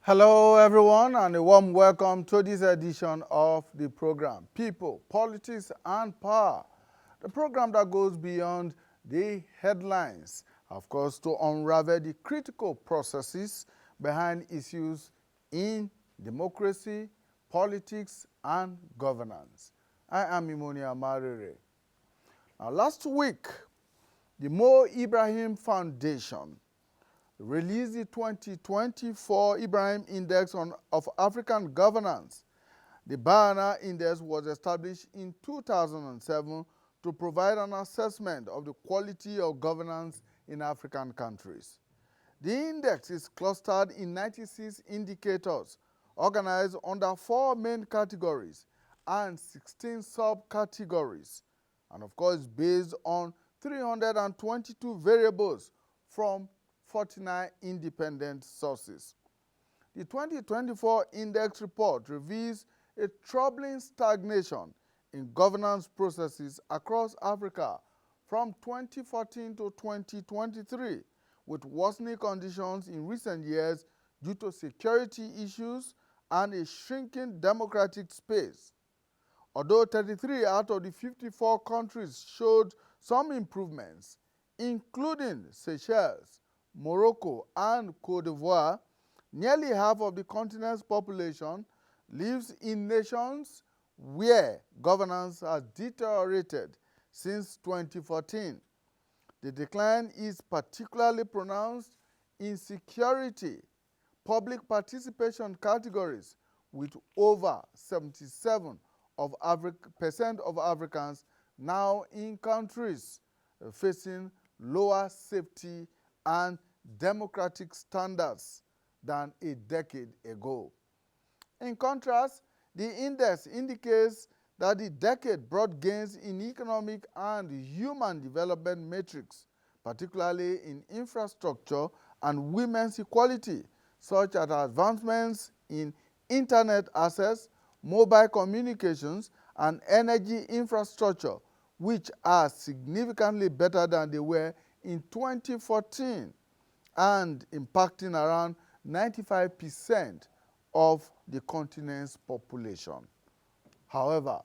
Hello, everyone, and a warm welcome to this edition of the program, People, Politics, and Power, the program that goes beyond the headlines, of course, to unravel the critical processes behind issues in democracy, politics, and governance. I am Imonia Marire. Now, last week, the Ibrahim Foundation released the 2024 Ibrahim Index of African Governance. The Bana Index was established in 2007 to provide an assessment of the quality of governance in African countries. The index is clustered in 96 indicators, organized under 4 main categories and 16 subcategories, and of course based on 322 variables from 49 independent sources. The 2024 Index report reveals a troubling stagnation in governance processes across Africa from 2014 to 2023, with worsening conditions in recent years due to security issues and a shrinking democratic space. Although 33 out of the 54 countries showed some improvements, including Seychelles, Morocco, and Cote d'Ivoire, nearly half of the continent's population lives in nations where governance has deteriorated since 2014. The decline is particularly pronounced in security, public participation categories, with over 77% of Africans now in countries facing lower safety and democratic standards than a decade ago. In contrast, the index indicates that the decade brought gains in economic and human development metrics, particularly in infrastructure and women's equality, such as advancements in internet access, mobile communications, and energy infrastructure, which are significantly better than they were in 2014 and impacting around 95% of the continent's population. However,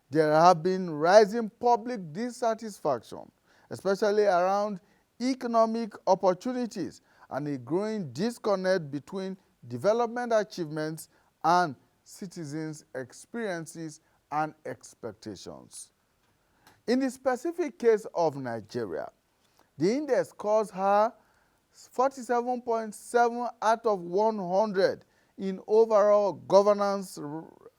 there have been rising public dissatisfaction, especially around economic opportunities, and a growing disconnect between development achievements and citizens' experiences and expectations. In the specific case of Nigeria, the index scores her 47.7 out of 100 in overall governance,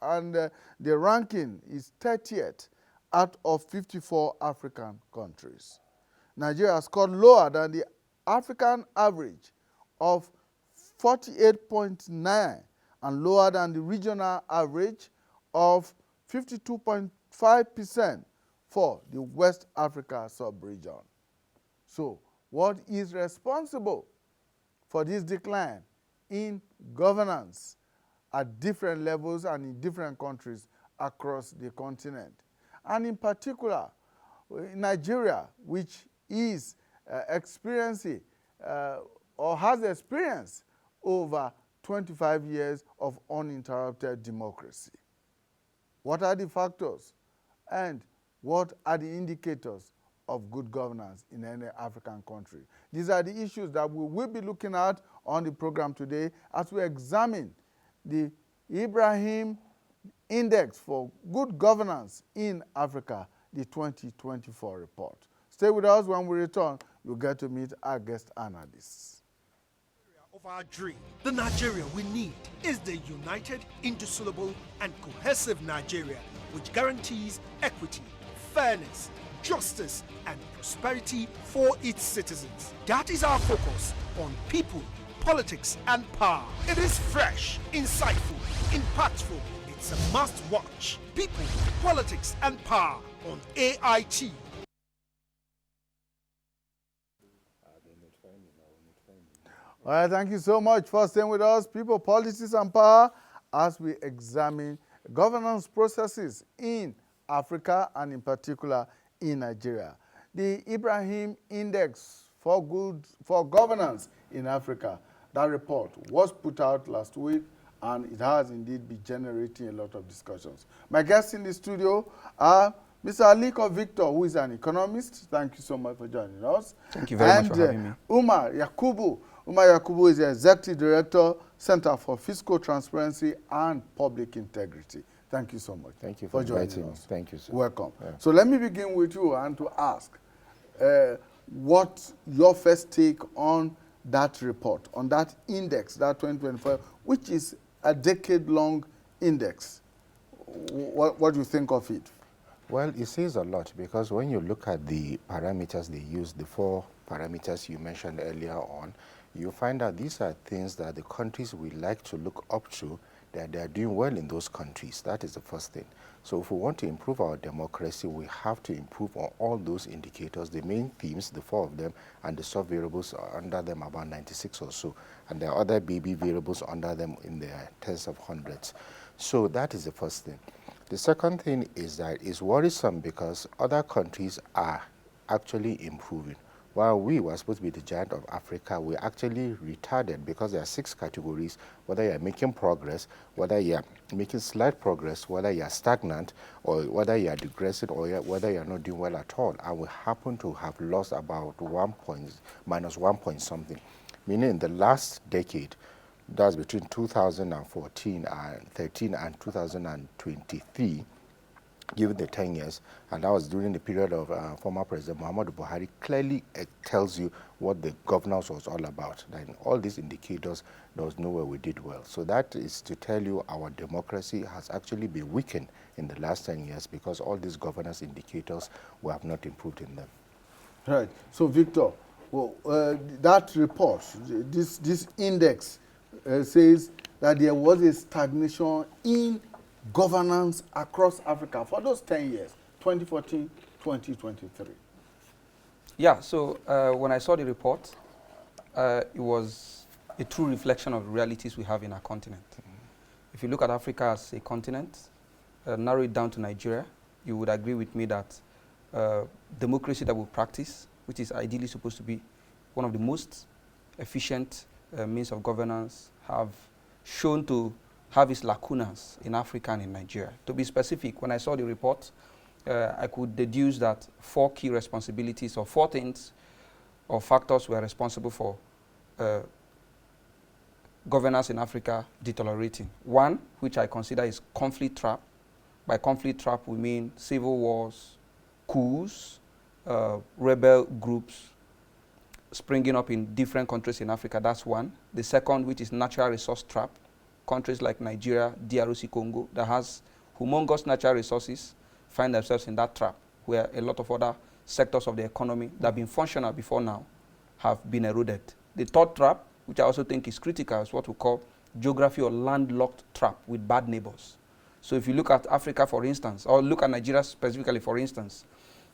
and the ranking is 30th out of 54 African countries. Nigeria scored lower than the African average of 48.9 and lower than the regional average of 52.5% for the West Africa sub-region. So, what is responsible for this decline in governance at different levels and in different countries across the continent? And in particular, Nigeria, which is experiencing or has experienced over 25 years of uninterrupted democracy. What are the factors and what are the indicators of good governance in any African country? These are the issues that we will be looking at on the program today as we examine the Ibrahim Index for Good Governance in Africa, the 2024 report. Stay with us. When we return, you'll get to meet our guest analysts. Of our dream, the Nigeria we need is the united, indissoluble, and cohesive Nigeria, which guarantees equity, fairness, justice, and prosperity for its citizens. That is our focus on people, politics, and power. It is fresh, insightful, impactful. It's a must-watch. People, politics, and power on AIT. All right, thank you so much for staying with us, People, Politics, and Power, as we examine governance processes in Africa and in particular in Nigeria. The Ibrahim Index for Governance in Africa That report was put out last week, and it has indeed been generating a lot of discussions. My guests in the studio are Mr. Aliko Victor, who is an economist. Thank you so much for joining us. Thank you very much for having me. Umar Yakubu. Umar Yakubu is the Executive Director, Center for Fiscal Transparency and Public Integrity. Thank you so much. Thank you for joining us. Thank you, sir. Welcome. Yeah. So let me begin with you and to ask what your first take on that report, on that index, that 2025, which is a decade-long index. What do you think of it? Well, it says a lot, because when you look at the parameters they use, the 4 parameters you mentioned earlier on, you find that these are things that the countries we like to look up to, that they are doing well in those countries. That is the first thing. So if we want to improve our democracy, we have to improve on all those indicators, the main themes, the 4 of them, and the sub-variables are under them, about 96 or so. And there are other baby variables under them in the tens of hundreds. So that is the first thing. The second thing is that it's worrisome because other countries are actually improving. While we were supposed to be the giant of Africa, we're actually retarded, because there are 6 categories: whether you're making progress, whether you're making slight progress, whether you're stagnant, or whether you're digressing, or whether you're not doing well at all. And we happen to have lost about minus 1 point something, meaning in the last decade, that's between 2014 and 13 and 2023, given the 10 years, and that was during the period of former President Muhammadu Buhari, clearly tells you what the governance was all about. That in all these indicators, there was nowhere we did well. So that is to tell you our democracy has actually been weakened in the last 10 years, because all these governance indicators, we have not improved in them. Right. So, Victor, well, that report, this index, says that there was a stagnation in governance across Africa for those 10 years, 2014, 2023. Yeah, so when I saw the report, it was a true reflection of the realities we have in our continent. If you look at Africa as a continent, narrow it down to Nigeria, you would agree with me that democracy that we practice, which is ideally supposed to be one of the most efficient means of governance, have shown to have its lacunas in Africa and in Nigeria. To be specific, when I saw the report, I could deduce that 4 key responsibilities, or 4 things or factors were responsible for governance in Africa deteriorating. 1, which I consider is conflict trap. By conflict trap, we mean civil wars, coups, rebel groups springing up in different countries in Africa. That's 1. The second, which is natural resource trap. Countries like Nigeria, DRC Congo, that has humongous natural resources, find themselves in that trap, where a lot of other sectors of the economy that have been functional before now have been eroded. The third trap, which I also think is critical, is what we call geography or landlocked trap with bad neighbors. So if you look at Africa, for instance, or look at Nigeria specifically, for instance,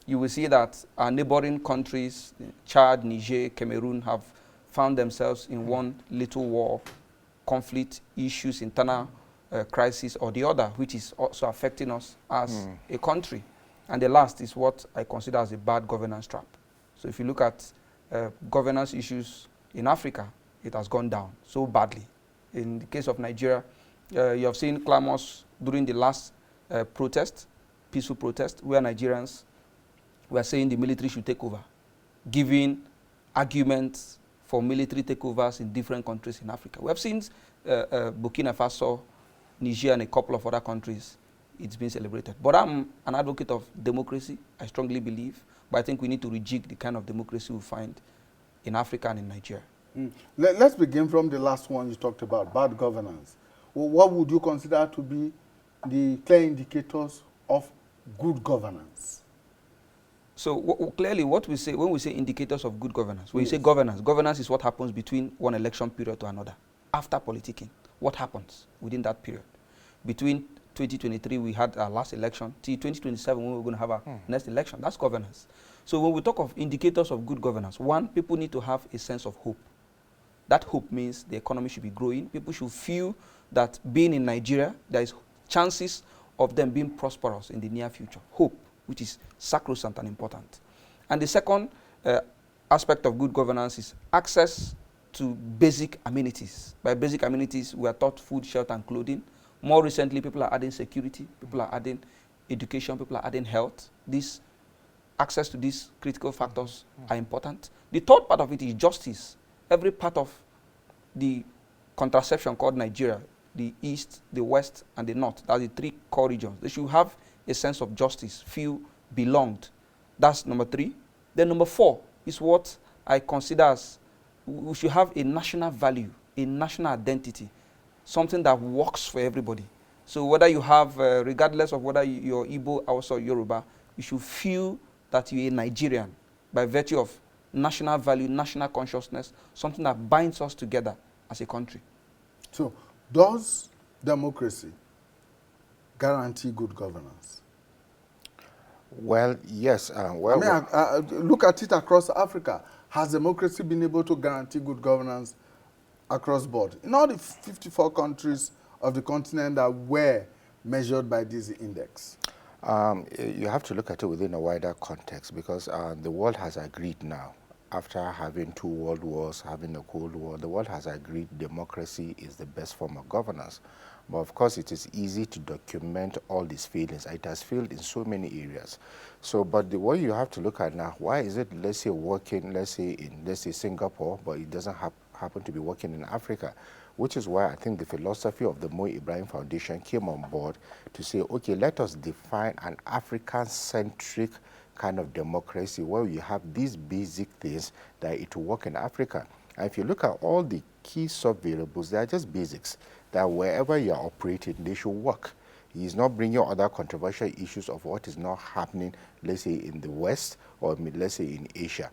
you will see that our neighboring countries, Chad, Niger, Cameroon, have found themselves in one little war, conflict, issues, internal crisis or the other, which is also affecting us as a country. And the last is what I consider as a bad governance trap. So if you look at governance issues in Africa, it has gone down so badly. In the case of Nigeria, you have seen clamors during the last protest, peaceful protest, where Nigerians were saying the military should take over, giving arguments for military takeovers in different countries in Africa. We have seen Burkina Faso, Niger, and a couple of other countries, it's been celebrated. But I'm an advocate of democracy, I strongly believe, but I think we need to rejig the kind of democracy we find in Africa and in Nigeria. Let's begin from the last one you talked about, bad governance. Well, what would you consider to be the clear indicators of good governance? So clearly what we say, when we say indicators of good governance, when you say governance is what happens between one election period to another. After politicking, what happens within that period? Between 2023, we had our last election, till 2027, when we're going to have our next election. That's governance. So when we talk of indicators of good governance, 1, people need to have a sense of hope. That hope means the economy should be growing. People should feel that being in Nigeria, there is chances of them being prosperous in the near future. Hope, which is sacrosanct and important. And the second aspect of good governance is access to basic amenities. By basic amenities, we are taught food, shelter, and clothing. More recently, people are adding security, people are adding education, people are adding health. This access to these critical factors are important. The third part of it is justice. Every part of the contraception called Nigeria, the East, the West, and the North, that's the three core regions. They should have a sense of justice, feel belonged. That's number 3. Then number 4 is what I consider as we should have a national value, a national identity, something that works for everybody. So whether you have, regardless of whether you're Igbo, Hausa, or Yoruba, you should feel that you're a Nigerian by virtue of national value, national consciousness, something that binds us together as a country. So, does democracy guarantee good governance? Well, yes. Well, I mean, look at it across Africa. Has democracy been able to guarantee good governance across board? In all the 54 countries of the continent that were measured by this index. You have to look at it within a wider context, because the world has agreed now, after having 2 world wars, having a Cold War, the world has agreed democracy is the best form of governance. But of course, it is easy to document all these failings. It has failed in so many areas. So, but the way you have to look at now, why is it, let's say, working, let's say Singapore, but it doesn't happen to be working in Africa? Which is why I think the philosophy of the Ibrahim Foundation came on board to say, okay, let us define an African-centric kind of democracy where we have these basic things that it will work in Africa. And if you look at all the key sub-variables, they are just basics, that wherever you are operating, they should work. He is not bringing other controversial issues of what is not happening, let's say, in the West or let's say in Asia.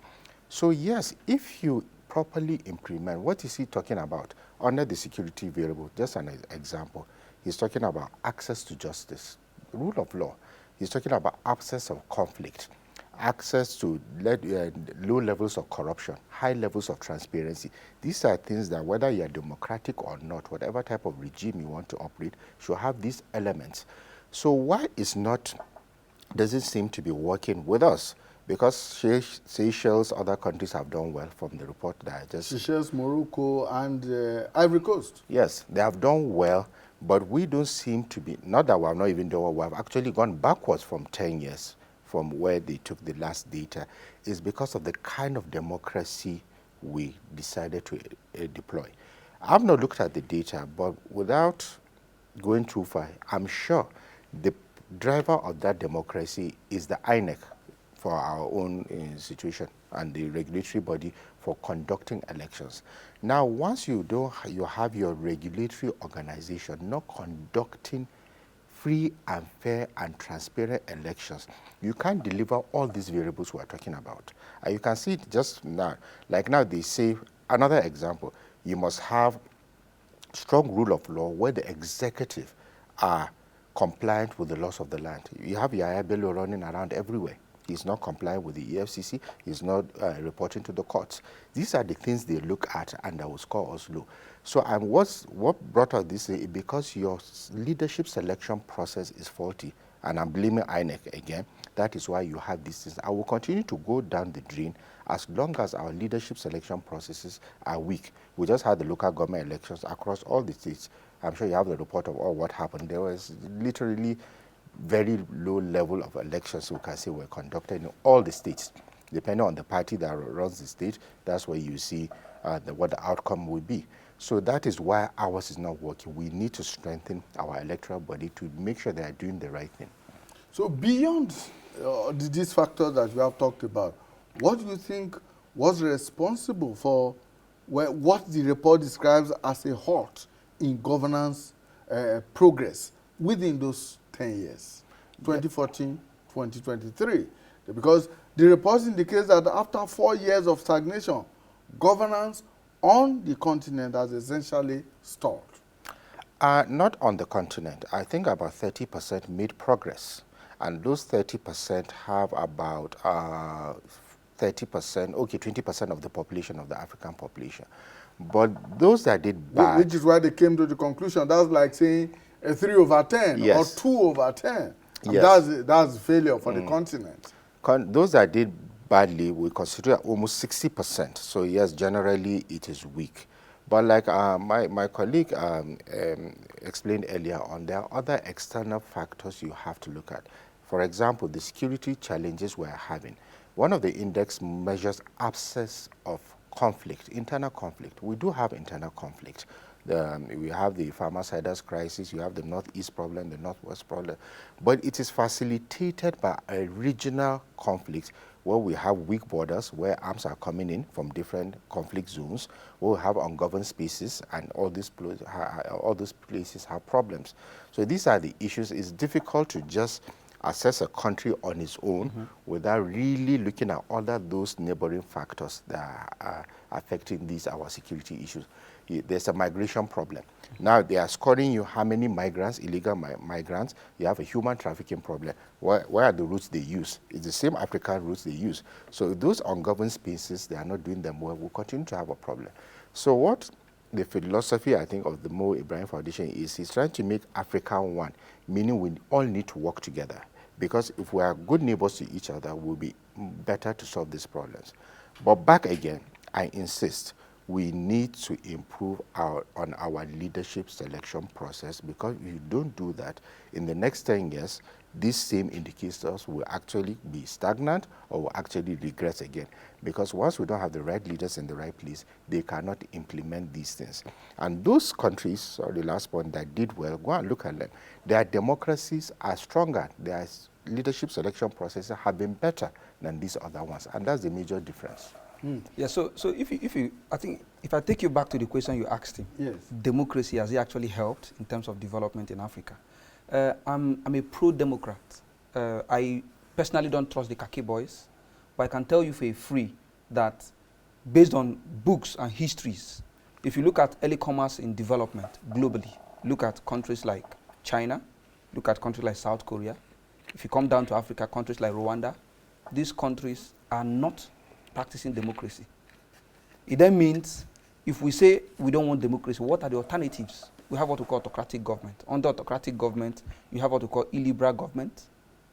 So yes, if you properly implement, what is he talking about? Under the security variable, just an example, he's talking about access to justice, rule of law. He's talking about absence of conflict, access to low levels of corruption, high levels of transparency. These are things that whether you're democratic or not, whatever type of regime you want to operate, should have these elements. So why doesn't seem to be working with us? Because Seychelles, other countries have done well from the report that I just... Seychelles, Morocco, and Ivory Coast. Yes, they have done well, but we don't seem to be, not that we have not even done well, we have actually gone backwards from 10 years from where they took the last data, is because of the kind of democracy we decided to deploy. I've not looked at the data, but without going too far, I'm sure the driver of that democracy is the INEC, for our own institution, and the regulatory body for conducting elections. Now, once you have your regulatory organization not conducting free and fair and transparent elections, you can't deliver all these variables we are talking about. And you can see it just now. Like now they say, another example, you must have strong rule of law where the executive are compliant with the laws of the land. You have Yahya Bello running around everywhere. He's not complying with the EFCC. He's not reporting to the courts. These are the things they look at, and that will score us low. So what brought us this is because your leadership selection process is faulty, and I'm blaming INEC again. That is why you have these things. I will continue to go down the drain as long as our leadership selection processes are weak. We just had the local government elections across all the states. I'm sure you have the report of all what happened. There was literally very low level of elections, we can say, were conducted in all the states. Depending on the party that runs the state, that's where you see what the outcome will be. So that is why ours is not working. We need to strengthen our electoral body to make sure they are doing the right thing. So beyond these factors that we have talked about, what do you think was responsible for what the report describes as a halt in governance progress within those 10 years, 2014, 2023? Because the report indicates that after 4 years of stagnation, governance on the continent has essentially stalled. Not on the continent. I think about 30% made progress. And those 30% have about 30%, okay, 20% of the population, of the African population. But those that did bad... Which is why they came to the conclusion. That's like saying a 3/10 yes. or 2/10. Yes. That's failure for the continent. Those that did badly, we consider almost 60%. So yes, generally it is weak. But like my colleague explained earlier on, there are other external factors you have to look at. For example, the security challenges we're having. One of the index measures absence of conflict, internal conflict. We do have internal conflict. We have the farmer-siders crisis, you have the Northeast problem, the Northwest problem, but it is facilitated by a regional conflict where we have weak borders, where arms are coming in from different conflict zones, where we have ungoverned spaces, and all those places have problems. So these are the issues. It's difficult to just assess a country on its own without really looking at all of those neighboring factors that are affecting these our security issues. There's a migration problem. Now they are scoring you how many migrants, illegal migrants. You have a human trafficking problem. Where are the routes they use? It's the same African routes they use. So those ungoverned spaces, they are not doing them well. We'll continue to have a problem. So what the philosophy, I think, of the Mo Ibrahim Foundation is trying to make Africa one, meaning we all need to work together. Because if we are good neighbors to each other, we'll be better to solve these problems. But back again, I insist, we need to improve on our leadership selection process, because if you don't do that, in the next 10 years, these same indicators will actually be stagnant or will actually regress again. Because once we don't have the right leaders in the right place, they cannot implement these things. And those countries, sorry, last point, that did well, go and look at them. Their democracies are stronger. Their leadership selection processes have been better than these other ones. And that's the major difference. Yeah, so I think if I take you back to the question you asked him, Yes. democracy, has it actually helped in terms of development in Africa? I'm a pro-democrat. I personally don't trust the Kaki boys, but I can tell you for a free that based on books and histories, if you look at early commerce in development globally, look at countries like China, look at countries like South Korea. If you come down to Africa, countries like Rwanda, these countries are not practicing democracy. It then means if we say we don't want democracy, what are the alternatives? We have what we call autocratic government. Under autocratic government, you have what we call illiberal government,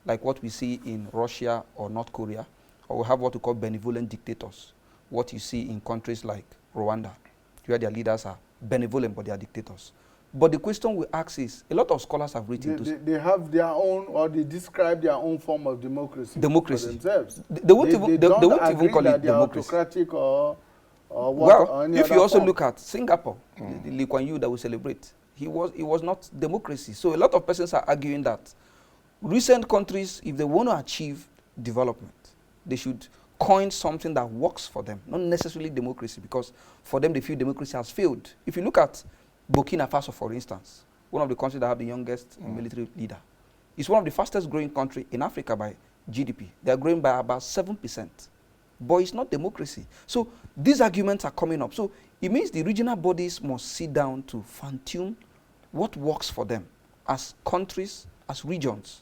like what we see in Russia or North Korea, or we have what we call benevolent dictators, what you see in countries like Rwanda, where their leaders are benevolent but they are dictators. But the question we ask is, a lot of scholars have written they have their own, or they describe their own form of democracy. Democracy. For themselves. They won't even call it democracy. Autocratic or what, well, or any if other you also form. look at Singapore, the Lee Kuan Yew that we celebrate, it was not democracy. So a lot of persons are arguing that recent countries, if they want to achieve development, they should coin something that works for them, not necessarily democracy, because for them they feel democracy has failed. If you look at Burkina Faso, for instance, one of the countries that have the youngest military leader, it's one of the fastest growing countries in Africa by GDP. They are growing by about 7%. But it's not democracy. So these arguments are coming up. So it means the regional bodies must sit down to fine-tune what works for them as countries, as regions,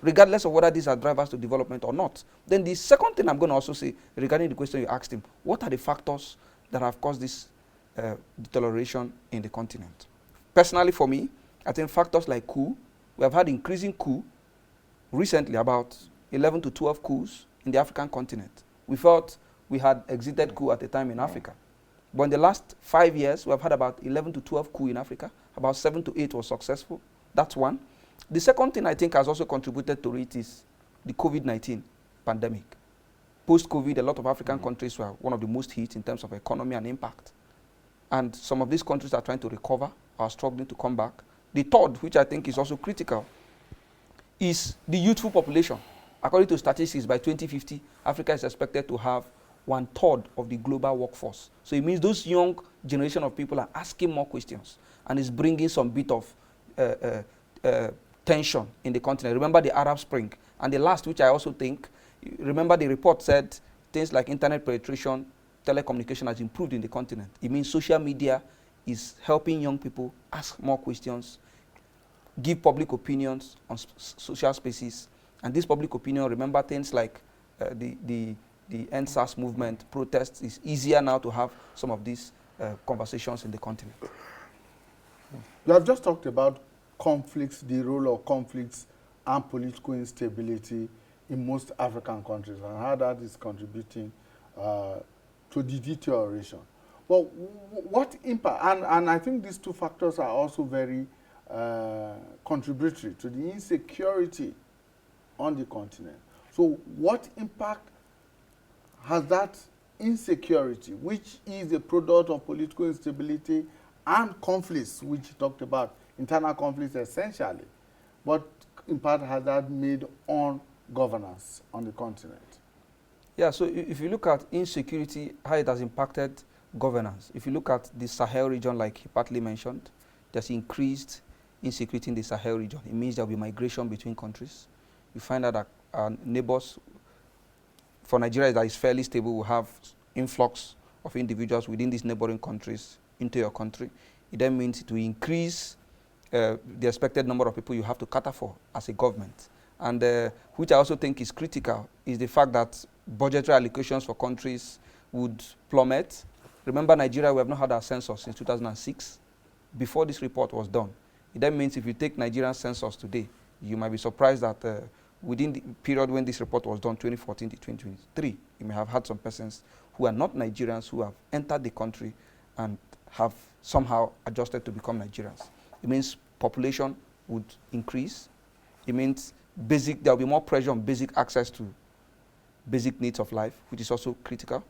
regardless of whether these are drivers to development or not. Then the second thing I'm going to also say regarding the question you asked him, what are the factors that have caused this deterioration in the continent? Personally, for me, I think factors like coup. We have had increasing coup recently, about 11 to 12 coups in the African continent. We felt we had exited coup at a time in Africa. But in the last 5 years, we have had about 11 to 12 coups in Africa. About 7 to 8 was successful. That's one. The second thing I think has also contributed to it is the COVID-19 pandemic. Post-COVID, a lot of African countries were one of the most hit in terms of economy and impact. And some of these countries are trying to recover, are struggling to come back. The third, which I think is also critical, is the youthful population. According to statistics, by 2050, Africa is expected to have 1/3 of the global workforce. So it means those young generation of people are asking more questions, and it's bringing some bit of tension in the continent. Remember the Arab Spring. And the last, which I also think, remember the report said things like internet penetration, telecommunication has improved in the continent. It means social media is helping young people ask more questions, give public opinions on social spaces. And this public opinion, remember things like the NSAS movement, protests, is easier now to have some of these conversations in the continent. You have just talked about conflicts, the role of conflicts and political instability in most African countries and how that is contributing to the deterioration. But what impact, and I think these two factors are also very contributory to the insecurity on the continent. So what impact has that insecurity, which is a product of political instability and conflicts, which you talked about, internal conflicts essentially, what impact has that made on governance on the continent? Yeah, so if you look at insecurity, how it has impacted governance, if you look at the Sahel region, like he partly mentioned, there's increased insecurity in the Sahel region. It means there will be migration between countries. You find out that our neighbors, for Nigeria that is fairly stable, will have influx of individuals within these neighboring countries into your country. It then means to increase the expected number of people you have to cater for as a government. And which I also think is critical is the fact that budgetary allocations for countries would plummet. Remember, Nigeria, we have not had our census since 2006, before this report was done. It then means if you take Nigerian census today, you might be surprised that within the period when this report was done, 2014 to 2023, you may have had some persons who are not Nigerians who have entered the country and have somehow adjusted to become Nigerians. It means population would increase. It means there will be more pressure on basic access to basic needs of life, which is also critical.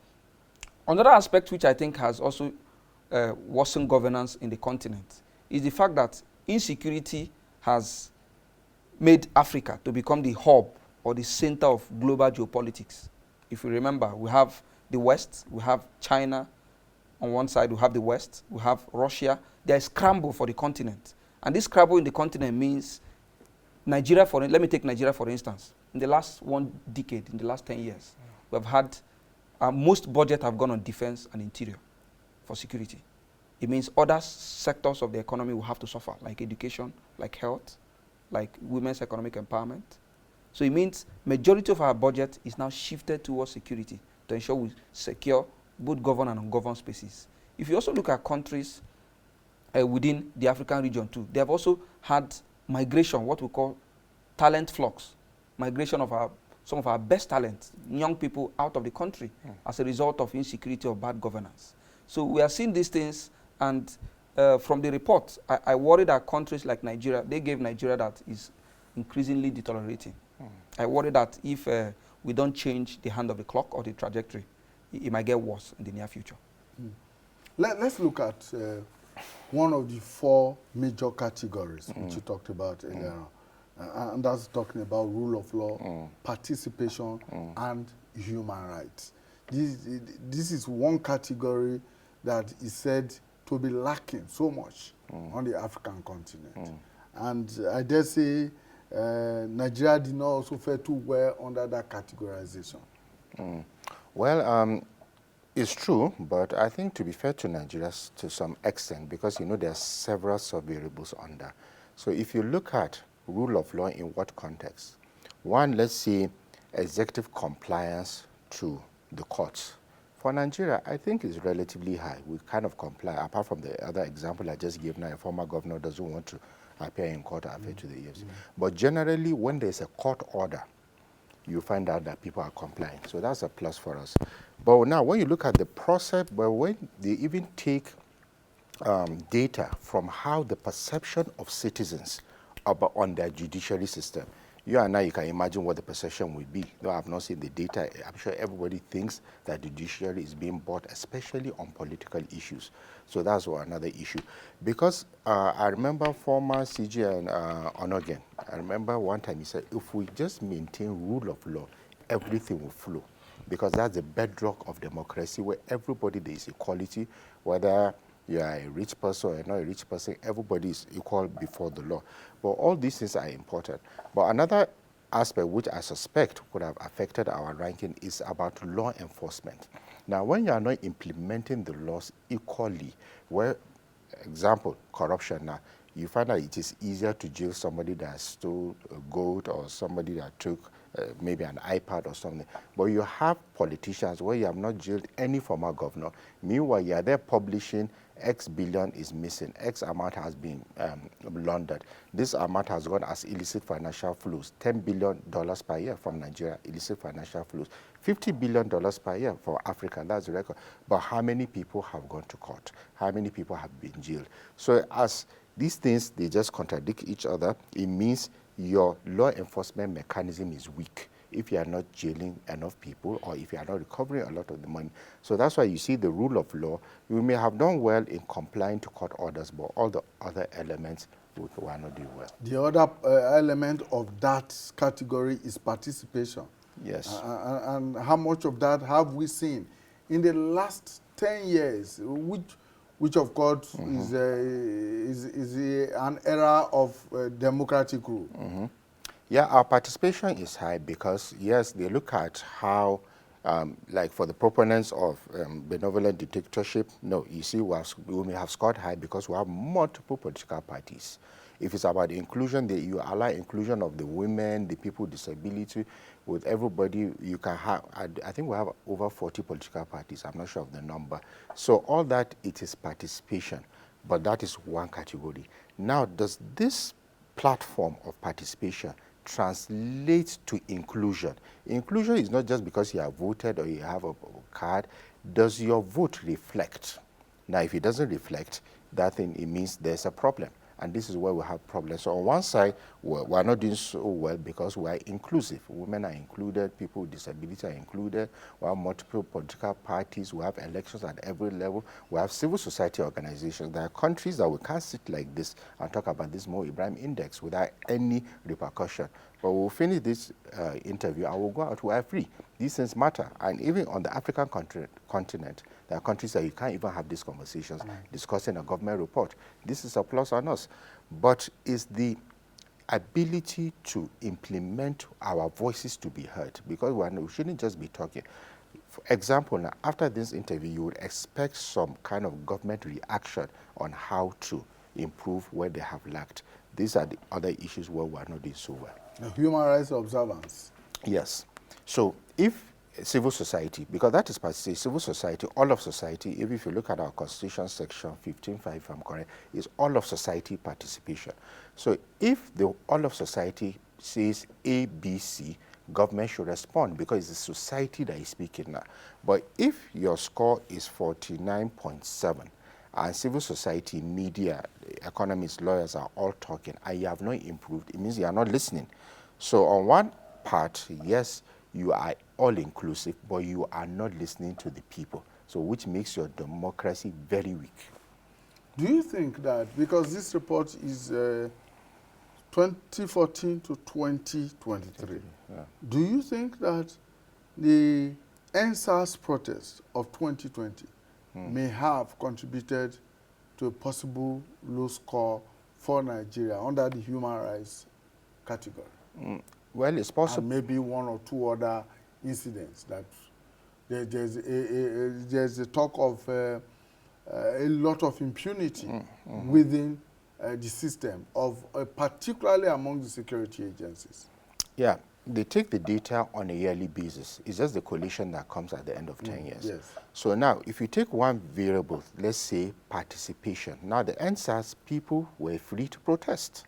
Another aspect which I think has also worsened governance in the continent is the fact that insecurity has made Africa to become the hub or the center of global geopolitics. If you remember, we have the West, we have China on one side, we have the West, we have Russia. There is scramble for the continent. And this scramble in the continent means Nigeria, let me take Nigeria for instance. In the last 1 decade, in the last 10 years, we've had most budget have gone on defense and interior for security. It means other sectors of the economy will have to suffer, like education, like health, like women's economic empowerment. So it means majority of our budget is now shifted towards security to ensure we secure both governed and ungoverned spaces. If you also look at countries within the African region too, they have also had migration, what we call talent flux, migration of some of our best talent, young people out of the country as a result of insecurity or bad governance. So we are seeing these things, and from the report, I worry that countries like Nigeria, they gave Nigeria that is increasingly deteriorating. I worry that if we don't change the hand of the clock or the trajectory, it might get worse in the near future. Let's look at one of the 4 major categories which you talked about earlier on. And that's talking about rule of law, participation, and human rights. This is one category that is said to be lacking so much on the African continent. And I dare say Nigeria did not also fare too well under that categorization. Well, it's true, but I think to be fair to Nigeria to some extent, because you know there are several sub-variables under. So if you look at rule of law in what context? One, let's say executive compliance to the courts. For Nigeria, I think it's relatively high. We kind of comply, apart from the other example I just gave now, a former governor doesn't want to appear in court after to the EFCC. But generally, when there's a court order, you find out that people are complying. So that's a plus for us. But now, when you look at the process, but when they even take data from how the perception of citizens on their judiciary system, you and I, you can imagine what the perception would be. Though I've not seen the data, I'm sure everybody thinks that the judiciary is being bought, especially on political issues. So that's another issue. Because I remember former CG and Onogen, I remember one time he said, if we just maintain rule of law, everything will flow. Because that's the bedrock of democracy, where everybody, there is equality, whether you are a rich person or not a rich person, everybody is equal before the law. But all these things are important. But another aspect which I suspect could have affected our ranking is about law enforcement. Now, when you are not implementing the laws equally, where, example, corruption now, you find that it is easier to jail somebody that stole a goat or somebody that took maybe an iPad or something. But you have politicians where you have not jailed any former governor. Meanwhile, you are there publishing X billion is missing, X amount has been laundered, this amount has gone as illicit financial flows, $10 billion per year from Nigeria, illicit financial flows, $50 billion per year for Africa, that's the record. But how many people have gone to court? How many people have been jailed? So as these things, they just contradict each other, it means your law enforcement mechanism is weak if you are not jailing enough people or if you are not recovering a lot of the money. So that's why you see the rule of law, you may have done well in complying to court orders, but all the other elements we are not doing well. The other element of that category is participation. Yes. And how much of that have we seen in the last 10 years, which of course is an era of democratic rule? Yeah, our participation is high because, yes, they look at how, like for the proponents of benevolent dictatorship, no, you see, we may have scored high because we have multiple political parties. If it's about inclusion, you allow inclusion of the women, the people with disability, with everybody, you can have, I think we have over 40 political parties, I'm not sure of the number. So all that, it is participation, but that is one category. Now, does this platform of participation translate to inclusion? Inclusion is not just because you have voted or you have a card. Does your vote reflect? Now, if it doesn't reflect, that thing, it means there's a problem. And this is where we have problems. So on one side, we're not doing so well because we are inclusive. Women are included, people with disability are included. We have multiple political parties. We have elections at every level. We have civil society organizations. There are countries that we can't sit like this and talk about this more Ibrahim index without any repercussion. But we'll finish this interview and we'll go out, we are free. These things matter. And even on the African continent, there are countries that you can't even have these conversations discussing a government report. This is a plus on us. But is the ability to implement our voices to be heard, because we shouldn't just be talking. For example, now, after this interview, you would expect some kind of government reaction on how to improve where they have lacked. These are the other issues where we are not doing so well. Human rights observance. Yes. So if civil society, because that is part of civil society, all of society, even if you look at our Constitution section 15.5, if I'm correct, is all of society participation. So if the all of society says A, B, C, government should respond because it's the society that is speaking now. But if your score is 49.7 and civil society, media, economists, lawyers are all talking and you have not improved, it means you are not listening. So on one part, yes, you are all-inclusive, but you are not listening to the people, so which makes your democracy very weak. Do you think that, because this report is 2014 to 2023, do you think that the NSAS protest of 2020 may have contributed to a possible low score for Nigeria under the human rights category? Well, it's possible. And maybe one or two other incidents that there's a talk of a lot of impunity within the system, particularly among the security agencies. Yeah, they take the data on a yearly basis. It's just the collation that comes at the end of 10 years. Yes. So now, if you take one variable, let's say participation. Now, the NSAS people were free to protest.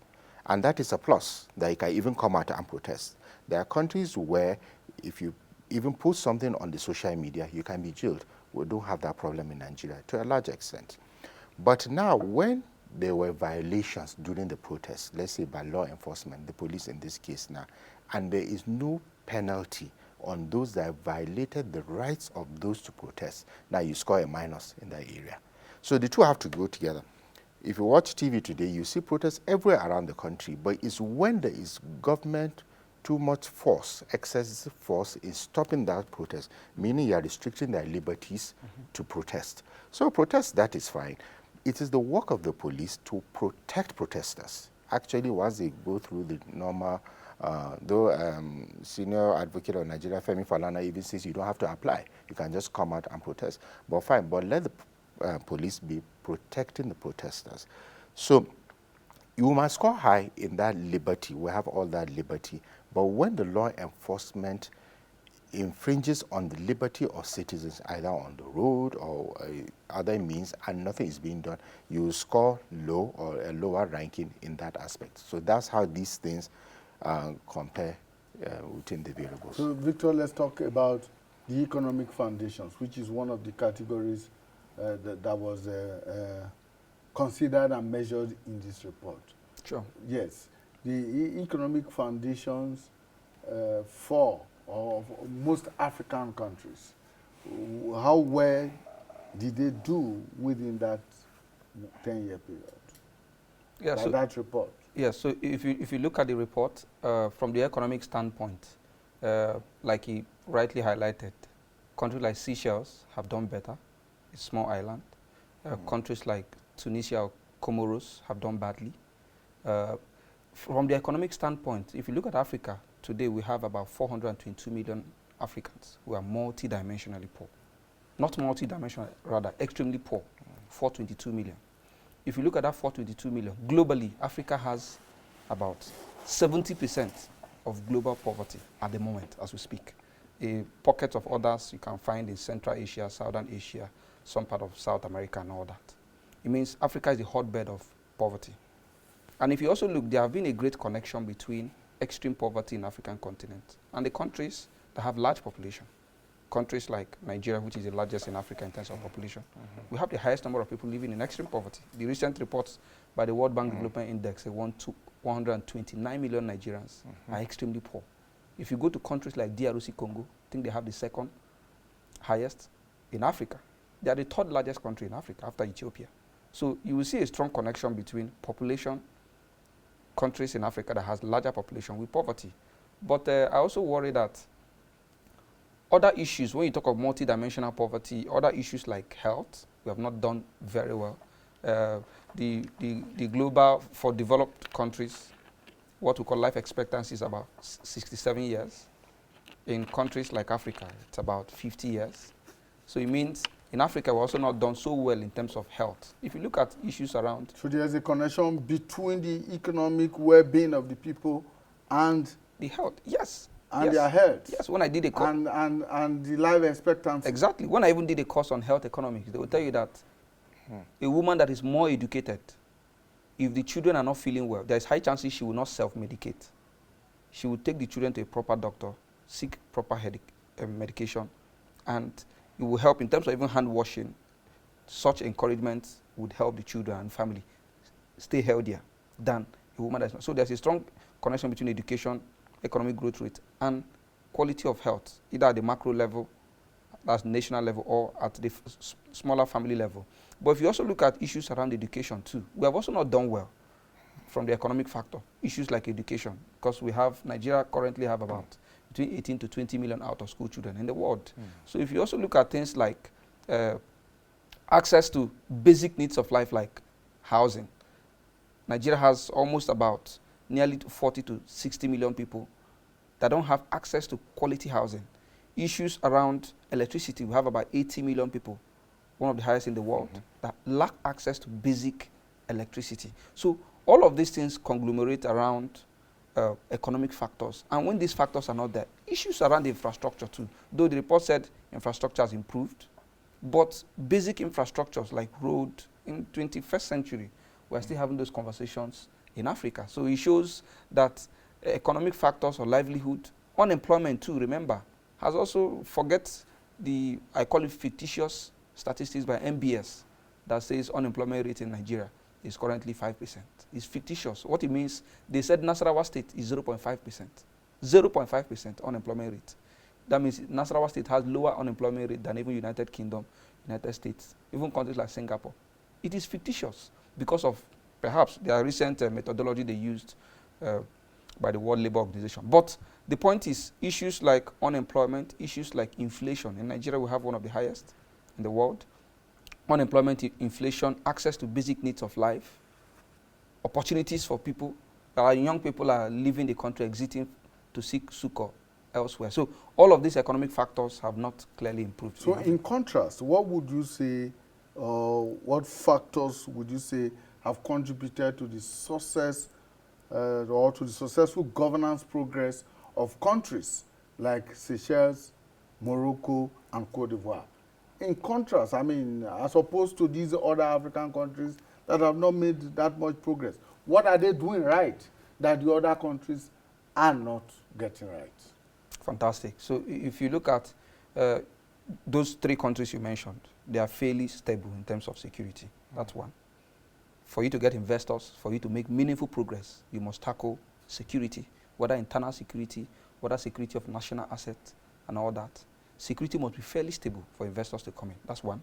And that is a plus, that you can even come out and protest. There are countries where if you even put something on the social media, you can be jailed. We don't have that problem in Nigeria to a large extent. But now, when there were violations during the protest, let's say by law enforcement, the police in this case now, and there is no penalty on those that violated the rights of those to protest, now you score a minus in that area. So the two have to go together. If you watch TV today, you see protests everywhere around the country, but it's when there is government too much force, excessive force in stopping that protest, meaning you are restricting their liberties to protest. So protest, that is fine. It is the work of the police to protect protesters. Actually, once they go through the normal, senior advocate of Nigeria, Femi Falana, even says you don't have to apply. You can just come out and protest. But fine, but let the police be protecting the protesters. So you must score high in that liberty. We have all that liberty. But when the law enforcement infringes on the liberty of citizens, either on the road or other means, and nothing is being done, you score low or a lower ranking in that aspect. So that's how these things compare within the variables. So, Victor, let's talk about the economic foundations, which is one of the categories that was considered and measured in this report. Sure. Yes, the economic foundations for most African countries, how well did they do within that 10-year period? Yeah, By so that report. yeah, so if you look at the report from the economic standpoint, like he rightly highlighted, countries like Seychelles have done better. It's a small island. Countries like Tunisia or Comoros have done badly. From the economic standpoint, if you look at Africa, today we have about 422 million Africans who are multidimensionally poor. Not multidimensional, rather extremely poor, 422 million. If you look at that 422 million, globally, Africa has about 70% of global poverty at the moment as we speak. A pocket of others you can find in Central Asia, Southern Asia, some part of South America and all that. It means Africa is the hotbed of poverty. And if you also look, there have been a great connection between extreme poverty in the African continent and the countries that have large population. Countries like Nigeria, which is the largest in Africa in terms of population, we have the highest number of people living in extreme poverty. The recent reports by the World Bank Development Index say 129 million Nigerians are extremely poor. If you go to countries like DRC Congo, I think they have the second highest in Africa. They are the third largest country in Africa after Ethiopia. So you will see a strong connection between population, countries in Africa that has larger population with poverty. But I also worry that other issues, when you talk of multidimensional poverty, other issues like health, we have not done very well. The global, for developed countries, what we call life expectancy is about 67 years. In countries like Africa, it's about 50 years. So it means in Africa, we're also not done so well in terms of health. If you look at issues around... So there's a connection between the economic well-being of the people and... the health, yes. And yes. their health. Yes, when I did a course... And the life expectancy. Exactly. When I even did a course on health economics, they will tell you that a woman that is more educated, if the children are not feeling well, there's high chances she will not self-medicate. She will take the children to a proper doctor, seek proper medication, and it will help in terms of even hand washing. Such encouragement would help the children and family stay healthier than a woman that's not. So there's a strong connection between education, economic growth rate, and quality of health, either at the macro level, that's national level, or at the smaller family level. But if you also look at issues around education too, we have also not done well from the economic factor. Issues like education, because Nigeria currently have about between 18 to 20 million out-of-school children in the world. So if you also look at things like access to basic needs of life like housing, Nigeria has almost about nearly 40 to 60 million people that don't have access to quality housing. Issues around electricity, we have about 80 million people, one of the highest in the world, that lack access to basic electricity. So all of these things conglomerate around economic factors. And when these factors are not there, issues around the infrastructure too. Though the report said infrastructure has improved, but basic infrastructures like road, in 21st century, we're still having those conversations in Africa. So it shows that economic factors or livelihood, unemployment too, remember, has also, I call it fictitious statistics by MBS that says unemployment rate in Nigeria is currently 5%. It's fictitious. What it means, they said Nasarawa State is 0.5%. 0.5% unemployment rate. That means Nasarawa State has lower unemployment rate than even United Kingdom, United States, even countries like Singapore. It is fictitious because of perhaps their recent methodology they used by the World Labour Organization. But the point is, issues like unemployment, issues like inflation. In Nigeria, we have one of the highest in the world. Unemployment, inflation, access to basic needs of life, opportunities for people. Our young people are leaving the country, exiting to seek succor elsewhere. So all of these economic factors have not clearly improved. So in contrast, what would you say, what factors would you say have contributed to the success or to the successful governance progress of countries like Seychelles Morocco, and Cote d'Ivoire. In contrast, I mean, as opposed to these other African countries that have not made that much progress, what are they doing right that the other countries are not getting right? Fantastic. So if you look at those three countries you mentioned, they are fairly stable in terms of security. That's one. For you to get investors, for you to make meaningful progress, you must tackle security, whether internal security, whether security of national assets and all that. Security must be fairly stable for investors to come in. That's one.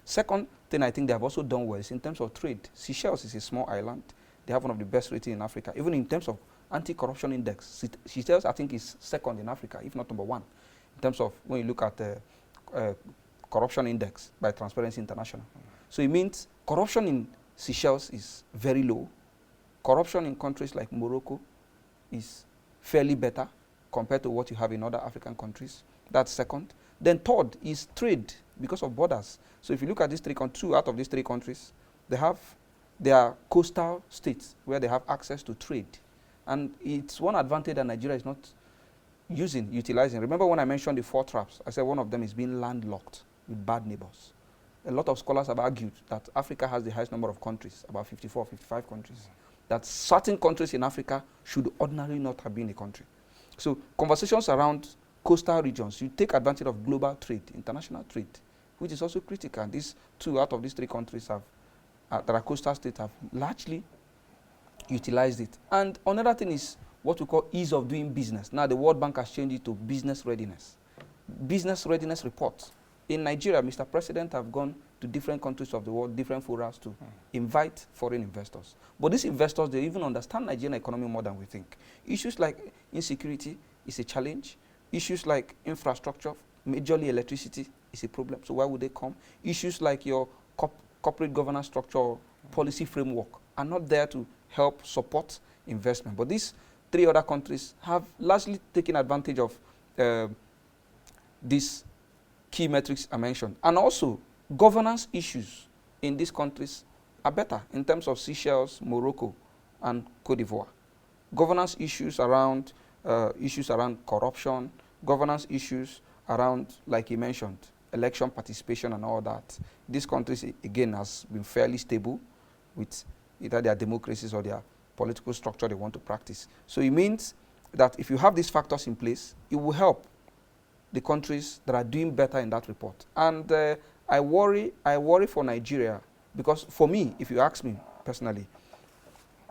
Second thing I think they have also done well is in terms of trade. Seychelles is a small island. They have one of the best ratings in Africa. Even in terms of anti-corruption index, Seychelles I think is second in Africa, if not number one, in terms of when you look at the corruption index by Transparency International. So it means corruption in Seychelles is very low. Corruption in countries like Morocco is fairly better compared to what you have in other African countries. That's second. Then third is trade because of borders. So if you look at these two out of these three countries, they are coastal states where they have access to trade. And it's one advantage that Nigeria is not utilizing. Remember when I mentioned the four traps, I said one of them is being landlocked with bad neighbors. A lot of scholars have argued that Africa has the highest number of countries, about 54, 55 countries. That certain countries in Africa should ordinarily not have been a country. So conversations around coastal regions, you take advantage of global trade, international trade, which is also critical. And these two out of these three countries that are coastal states have largely utilized it. And another thing is what we call ease of doing business. Now the World Bank has changed it to business readiness. Business readiness reports. In Nigeria, Mr. President have gone to different countries of the world, different forums to invite foreign investors. But these investors, they even understand Nigerian economy more than we think. Issues like insecurity is a challenge. Issues like infrastructure, majorly electricity, is a problem. So why would they come? Issues like your corporate governance structure or policy framework are not there to help support investment. But these three other countries have largely taken advantage of these key metrics I mentioned. And also, governance issues in these countries are better in terms of Seychelles, Morocco, and Cote d'Ivoire. Governance issues around corruption, governance issues around, like you mentioned, election participation and all that. These countries, again, has been fairly stable with either their democracies or their political structure they want to practice. So it means that if you have these factors in place, it will help the countries that are doing better in that report. And I worry for Nigeria because for me, if you ask me personally,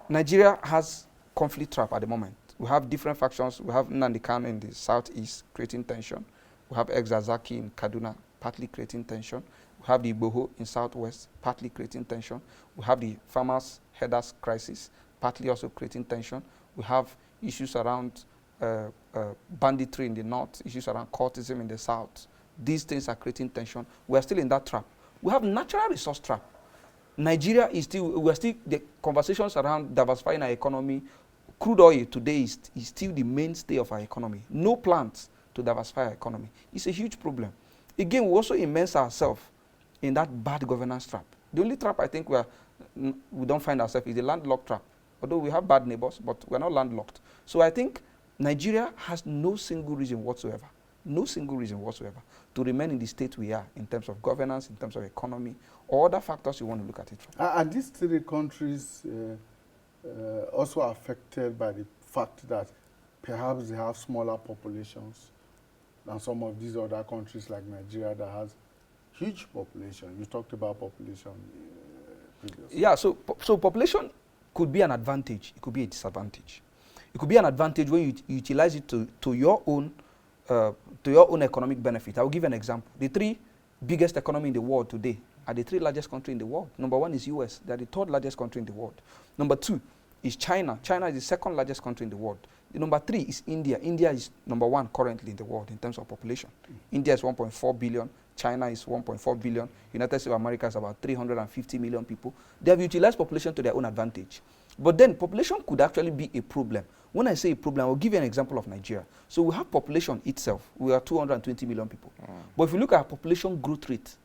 Nigeria has conflict trap at the moment. We have different factions. We have Nnamdi Kanu in the southeast creating tension. We have Ex-Zazaki in Kaduna partly creating tension. We have the Igboho in southwest partly creating tension. We have the farmers' headers crisis partly also creating tension. We have issues around banditry in the north, issues around cultism in the south. These things are creating tension. We are still in that trap. We have natural resource trap. Nigeria is still, the conversations around diversifying our economy. Crude oil today is still the mainstay of our economy. No plans to diversify our economy. It's a huge problem. Again, we also immerse ourselves in that bad governance trap. The only trap I think we don't find ourselves is the landlocked trap. Although we have bad neighbors, but we're not landlocked. So I think Nigeria has no single reason whatsoever to remain in the state we are in terms of governance, in terms of economy, or other factors you want to look at it from. Are these three countries also affected by the fact that perhaps they have smaller populations than some of these other countries like Nigeria that has huge population? You talked about population previously. Yeah, so population could be an advantage. It could be a disadvantage. It could be an advantage when you utilize it to your own economic benefit. I'll give an example. The three biggest economy in the world today are the three largest country in the world. Number one is US. They are the third largest country in the world. Number two is China. China is the second largest country in the world. The number three is India. India is number one currently in the world in terms of population. India is 1.4 billion. China is 1.4 billion. United States of America is about 350 million people. They have utilized population to their own advantage. But then population could actually be a problem. When I say a problem, I'll give you an example of Nigeria. So we have population itself. We are 220 million people. But if you look at our population growth rate,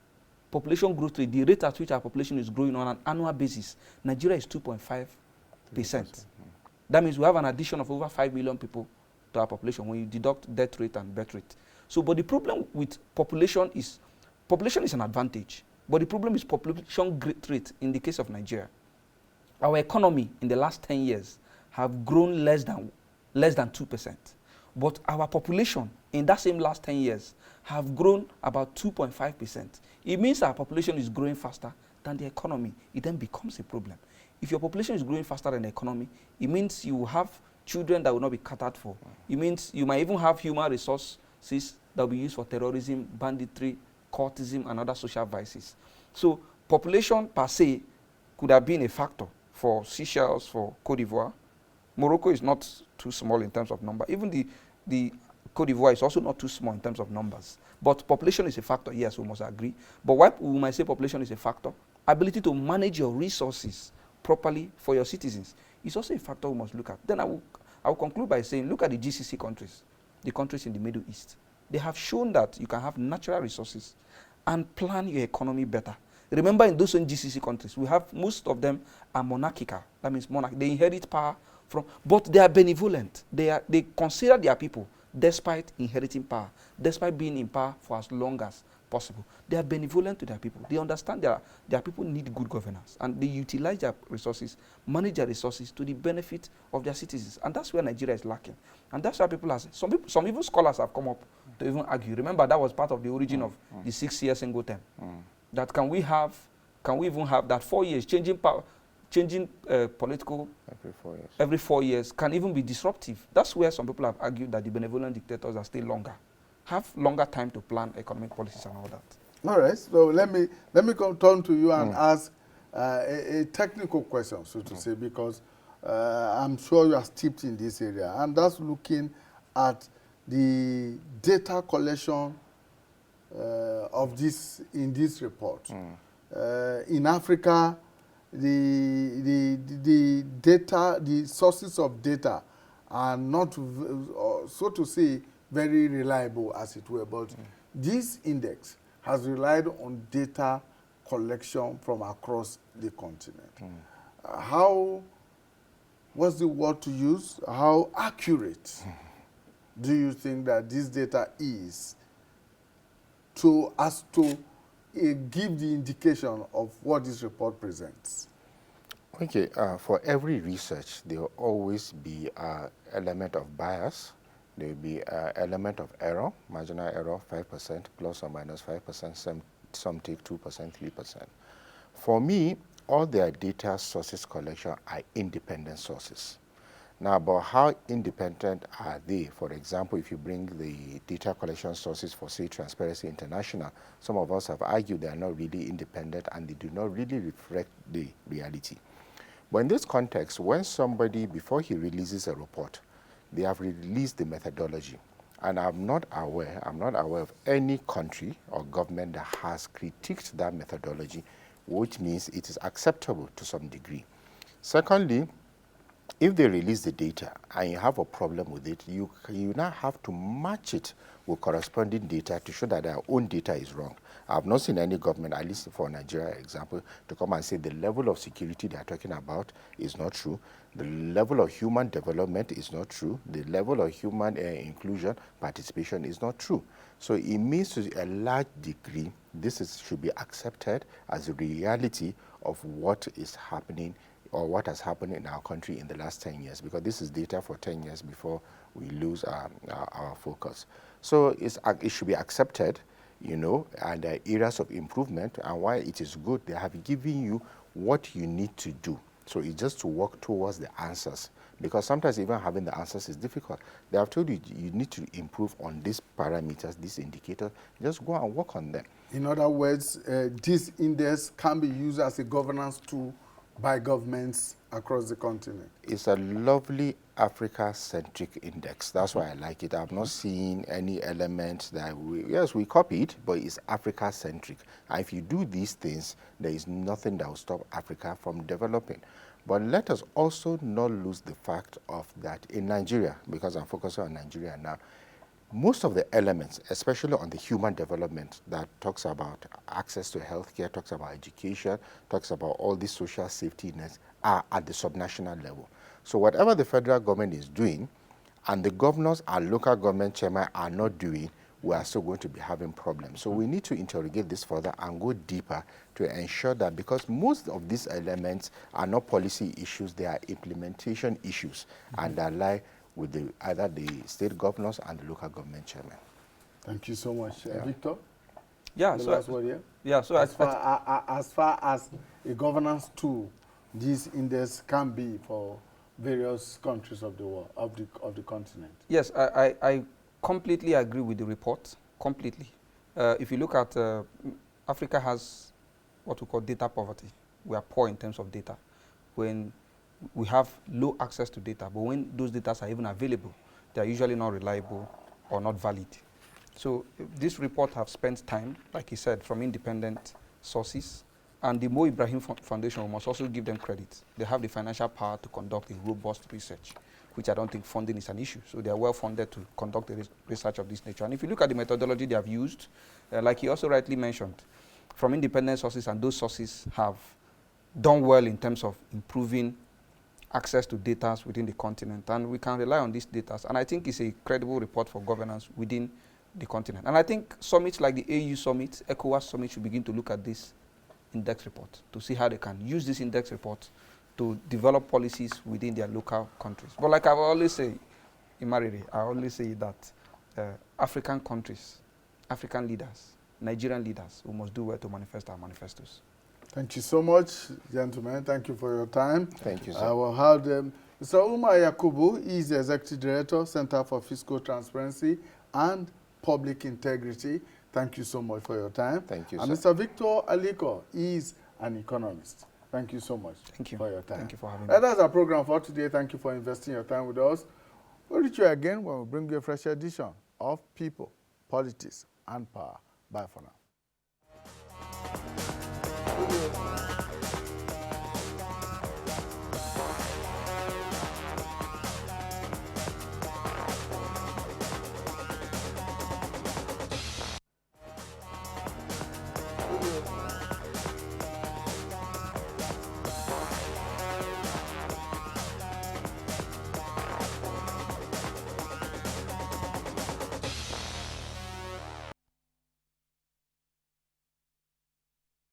the rate at which our population is growing on an annual basis, Nigeria is 2.5%. That means we have an addition of over 5 million people to our population when you deduct death rate and birth rate. So, but the problem with population is an advantage, but the problem is population growth rate in the case of Nigeria. Our economy in the last 10 years have grown less than 2%. But our population in that same last 10 years have grown about 2.5%. It means our population is growing faster than the economy. It then becomes a problem. If your population is growing faster than the economy, it means you will have children that will not be catered for. It means you might even have human resources that will be used for terrorism, banditry, cultism, and other social vices. So population per se could have been a factor for Seychelles, for Cote d'Ivoire. Morocco is not too small in terms of number. Even the Cote d'Ivoire is also not too small in terms of numbers. But population is a factor, yes, we must agree. But why we might say population is a factor? Ability to manage your resources properly for your citizens is also a factor we must look at. Then I will conclude by saying, look at the GCC countries, the countries in the Middle East. They have shown that you can have natural resources and plan your economy better. Remember, in those GCC countries, we have most of them are monarchical. That means monarch. They inherit power from, but they are benevolent. They consider their people, despite inheriting power, despite being in power for as long as possible. They are benevolent to their people. They understand their people need good governance, and they utilize their resources, manage their resources to the benefit of their citizens. And that's where Nigeria is lacking. And that's why people are, some even scholars have come up to even argue. Remember, that was part of the origin of the 6-year single term. That can we even have that 4 years changing power, changing political every 4 years can even be disruptive. That's where some people have argued that the benevolent dictators are still have longer time to plan economic policies and all that. All right, so let me turn to you and ask a technical question, so to say, because I'm sure you are steeped in this area, and that's looking at the data collection of this in this report. In Africa, the data, the sources of data are not, so to say, very reliable, as it were. But this index has relied on data collection from across the continent. How, what's the word to use? How accurate do you think that this data is to give the indication of what this report presents? Okay, for every research, there will always be an element of bias. There will be an element of error, marginal error, 5%, plus or minus 5%, some take 2%, 3%. For me, all their data sources collection are independent sources. Now, about how independent are they? For example, if you bring the data collection sources for, say, Transparency International, some of us have argued they are not really independent and they do not really reflect the reality. But in this context, when somebody, before he releases a report, they have released the methodology. And I'm not aware of any country or government that has critiqued that methodology, which means it is acceptable to some degree. Secondly, if they release the data and you have a problem with it, you now have to match it with corresponding data to show that their own data is wrong. I've not seen any government, at least for Nigeria example, to come and say the level of security they are talking about is not true, the level of human development is not true, the level of human inclusion, participation is not true. So it means to a large degree, this should be accepted as a reality of what is happening or what has happened in our country in the last 10 years, because this is data for 10 years before we lose our focus. So it should be accepted, you know, and there are areas of improvement, and why it is good, they have given you what you need to do. So it's just to work towards the answers, because sometimes even having the answers is difficult. They have told you you need to improve on these parameters, these indicators, just go and work on them. In other words, this index can be used as a governance tool by governments across the continent. It's a lovely Africa-centric index. That's why I like it. I've not seen any element that we copied, but it's Africa-centric. And if you do these things, there is nothing that will stop Africa from developing. But let us also not lose the fact of that in Nigeria, because I'm focusing on Nigeria now, most of the elements, especially on the human development that talks about access to healthcare, talks about education, talks about all these social safety nets, are at the subnational level. So whatever the federal government is doing and the governors and local government chairmen are not doing, we are still going to be having problems. So we need to interrogate this further and go deeper to ensure that, because most of these elements are not policy issues, they are implementation issues, and that lie with either the state governors and the local government chairman. Thank you so much. Victor? Yeah, The so last word here? yeah, so As far as a governance tool, this index can be for various countries of the world, of the continent. Yes, I completely agree with the report, completely. If you look at Africa has what we call data poverty. We are poor in terms of data. When we have low access to data, but when those data are even available, they are usually not reliable or not valid. So this report have spent time, like he said, from independent sources. And the Mo Ibrahim Foundation, we must also give them credit. They have the financial power to conduct a robust research, which I don't think funding is an issue. So they are well funded to conduct the research of this nature. And if you look at the methodology they have used, like he also rightly mentioned, from independent sources, and those sources have done well in terms of improving access to data within the continent. And we can rely on these data. And I think it's a credible report for governance within the continent. And I think summits like the AU summit, ECOWAS summit should begin to look at this index report to see how they can use this index report to develop policies within their local countries. But like I always say, Imariri, I always say that African countries, African leaders, Nigerian leaders, we must do well to manifest our manifestos. Thank you so much, gentlemen. Thank you for your time. Thank you, sir. I will have Mr. Umar Yakubu. He is the Executive Director, Center for Fiscal Transparency and Public Integrity. Thank you so much for your time. Thank you, and sir. Mr. Victor Aliko is an economist. Thank you so much for your time. Thank you for having me. That's our program for today. Thank you for investing your time with us. We'll reach you again when we bring you a fresh edition of People, Politics, and Power. Bye for now.